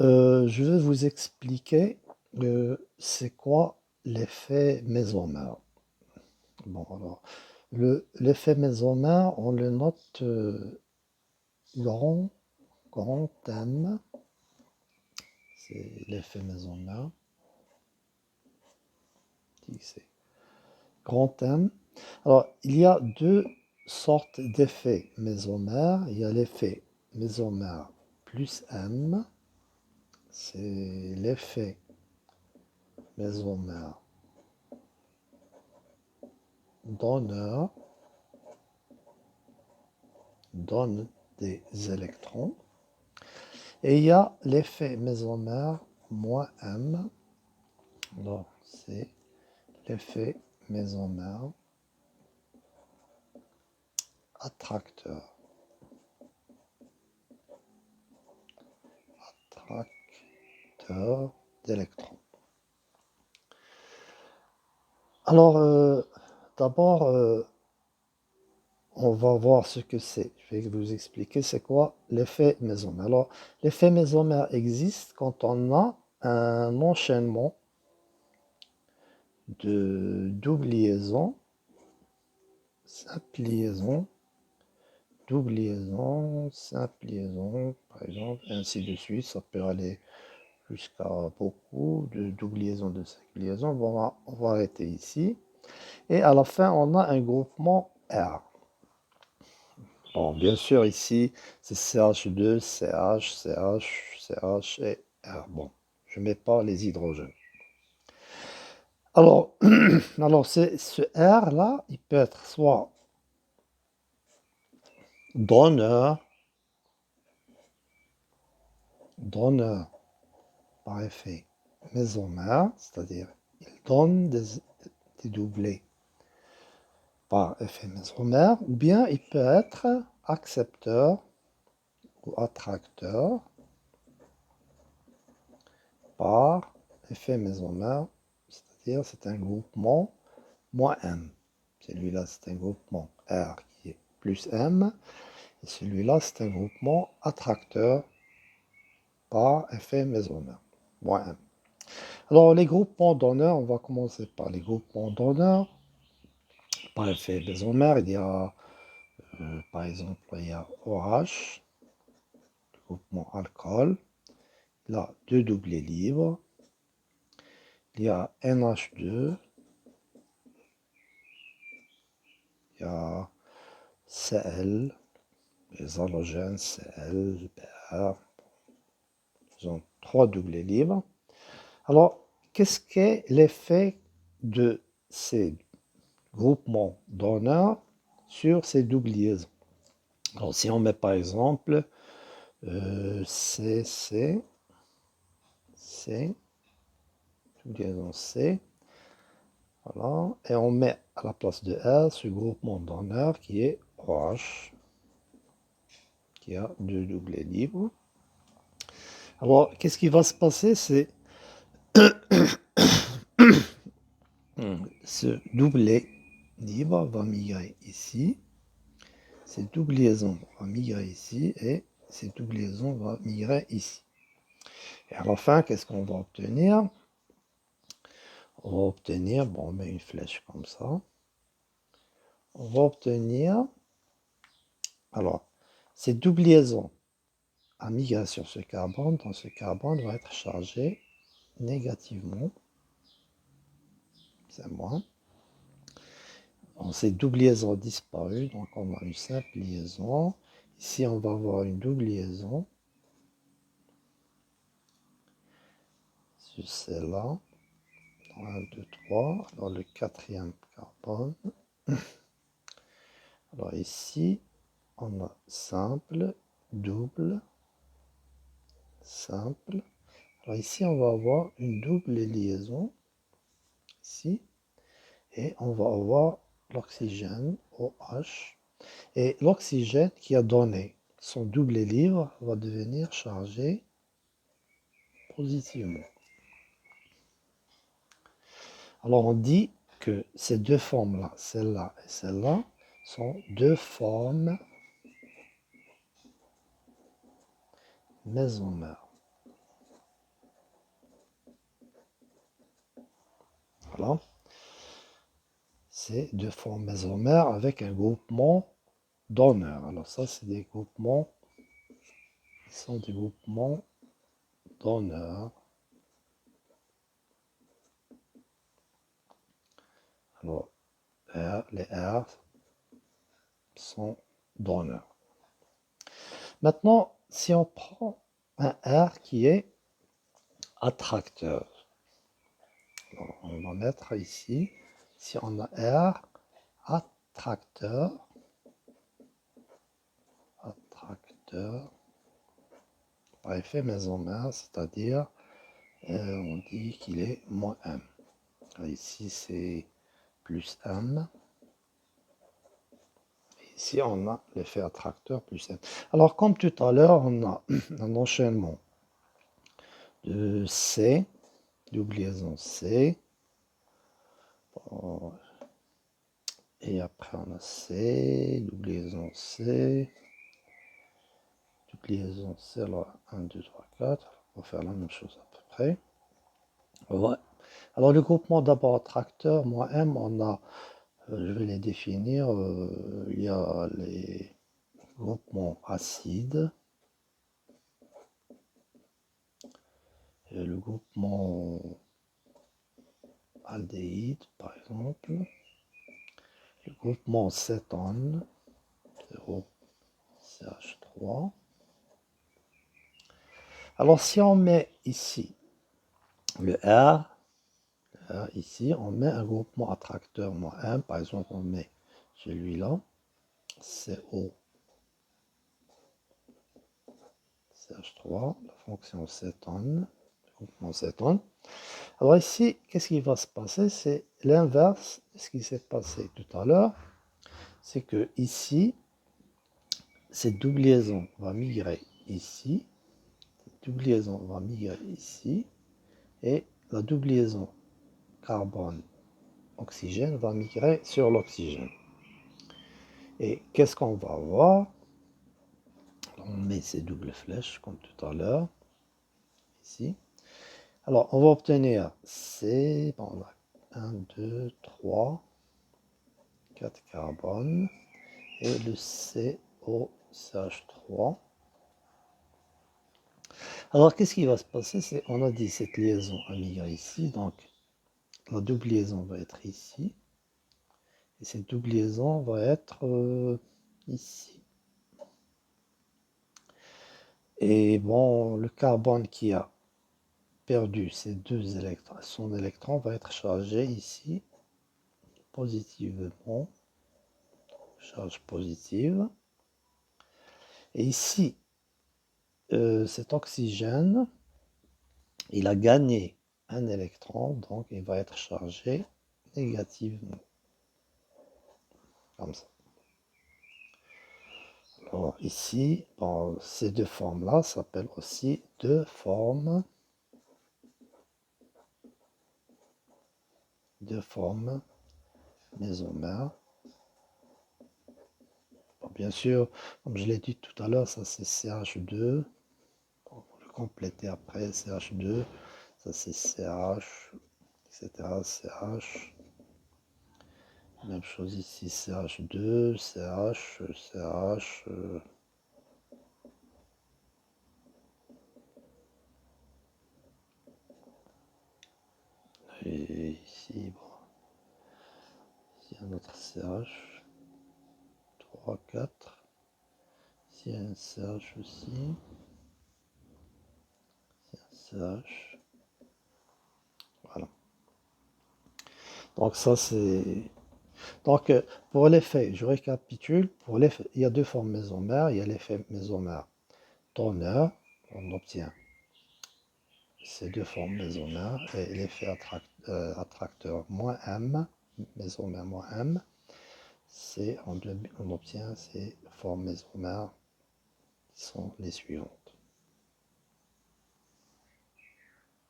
Je vais vous expliquer c'est quoi l'effet mésomère. Bon, alors, l'effet mésomère, on le note grand, grand M, c'est l'effet mésomère, c'est grand M. Alors, il y a deux sortes d'effets mésomères. Il y a l'effet mésomère plus M, c'est l'effet mésomère donneur, donne des électrons. Et il y a l'effet mésomère moins M. Donc, c'est l'effet mésomère attracteur. Attracteur d'électrons. Alors, d'abord, on va voir ce que c'est. Je vais vous expliquer c'est quoi l'effet mésomère. Alors, l'effet mésomère existe quand on a un enchaînement de double liaison, simple liaison, double liaison, simple liaison, par exemple, et ainsi de suite. Ça peut aller jusqu'à beaucoup de double liaison, de simple liaison. Bon, on va arrêter ici. Et à la fin, on a un groupement R. Bon, bien sûr, ici, c'est CH2, CH, CH, CH et R. Bon, je ne mets pas les hydrogènes. Alors, ce R-là, il peut être soit donneur, donneur par effet mésomère, c'est-à-dire il donne des doublés par effet mésomère, ou bien il peut être accepteur ou attracteur par effet mésomère, c'est-à-dire c'est un groupement moins M. Celui-là, c'est un groupement R qui est plus M, et celui-là, c'est un groupement attracteur par effet mésomère, moins M. Alors, les groupements donneurs, on va commencer par les groupements donneurs. Par effet mésomère, il y a, par exemple, il y a OH, le groupement alcool. Il a deux doublés libres. Il y a NH2. Il y a Cl, les halogènes Cl, Br. Ils ont trois doublés libres. Alors, qu'est-ce qu'est l'effet de ces groupements donneurs sur ces doubles liaisons? Alors, si on met par exemple C, liaison C, voilà, et on met à la place de R ce groupement donneur qui est OH, qui a deux doublés libres. Alors, qu'est-ce qui va se passer? C'est ce doublet libre va migrer ici, cette double liaison va migrer ici, et cette double liaison va migrer ici. Et à la fin, qu'est-ce qu'on va obtenir? On va obtenir, bon, on met une flèche comme ça, on va obtenir, alors, cette double liaison à migrer sur ce carbone, dans ce carbone va être chargé négativement, c'est moins. Ces double liaisons ont disparu, donc on a une simple liaison. Ici, on va avoir une double liaison sur celle-là. 1, 2, 3. Alors le quatrième carbone. Alors ici, on a simple, double, simple. Alors ici, on va avoir une double liaison, ici, et on va avoir l'oxygène, OH, et l'oxygène qui a donné son double libre va devenir chargé positivement. Alors on dit que ces deux formes-là, celle-là et celle-là, sont deux formes mésomères. Voilà. C'est deux formes mésomères avec un groupement d'honneur. Alors ça, c'est des groupements, qui sont des groupements d'honneur. Alors, les R sont d'honneur. Maintenant, si on prend un R qui est attracteur, alors, on va mettre ici, si on a R attracteur, par effet mésomère, c'est-à-dire on dit qu'il est moins M. Ici c'est plus M. Ici on a l'effet attracteur plus M. Alors comme tout à l'heure, on a un enchaînement de C, double liaison C. Et après on a C, double liaison C. Liaison C, alors 1, 2, 3, 4, on va faire la même chose à peu près. Ouais. Alors le groupement d'abord attracteur, moins M, on a, je vais les définir, il y a les groupements acides, et le groupement aldéhyde par exemple, le groupement cétone, 0, CH3. Alors si on met ici le R, ici on met un groupement attracteur moins M, par exemple on met celui-là, CO, CH3, la fonction cétone, le groupement cétone. Alors ici, qu'est-ce qui va se passer? C'est l'inverse de ce qui s'est passé tout à l'heure. C'est que ici, cette double liaison va migrer ici, cette double liaison va migrer ici, et la double liaison carbone-oxygène va migrer sur l'oxygène. Et qu'est-ce qu'on va avoir? On met ces doubles flèches comme tout à l'heure, ici. Alors, on va obtenir C, bon, on a 1, 2, 3, 4 carbones, et le COCH3. Alors, qu'est-ce qui va se passer? C'est, on a dit cette liaison a migré ici, donc la double liaison va être ici, et cette double liaison va être ici. Et bon, le carbone qui a perdu ces deux électrons, son électron va être chargé ici, positivement, charge positive. Et ici, cet oxygène, il a gagné un électron, donc il va être chargé négativement. Comme ça. Alors ici, bon, ces deux formes-là s'appellent aussi deux formes mésomères. Bon, bien sûr, comme je l'ai dit tout à l'heure, ça c'est CH2. Bon, on va le compléter après, CH2. Ça c'est CH, etc. CH. Même chose ici, CH2, CH, CH. Et ici, bon. Ici un autre CH. 3, 4. Ici un CH aussi. Ici un CH. Voilà. Donc ça c'est... Donc pour l'effet, je récapitule, pour l'effet, il y a deux formes mésomères. Il y a l'effet mésomère d'honneur, on obtient ces deux formes mésomères, et l'effet attracteur moins M, mésomère moins M, c'est on obtient ces formes mésomères qui sont les suivantes.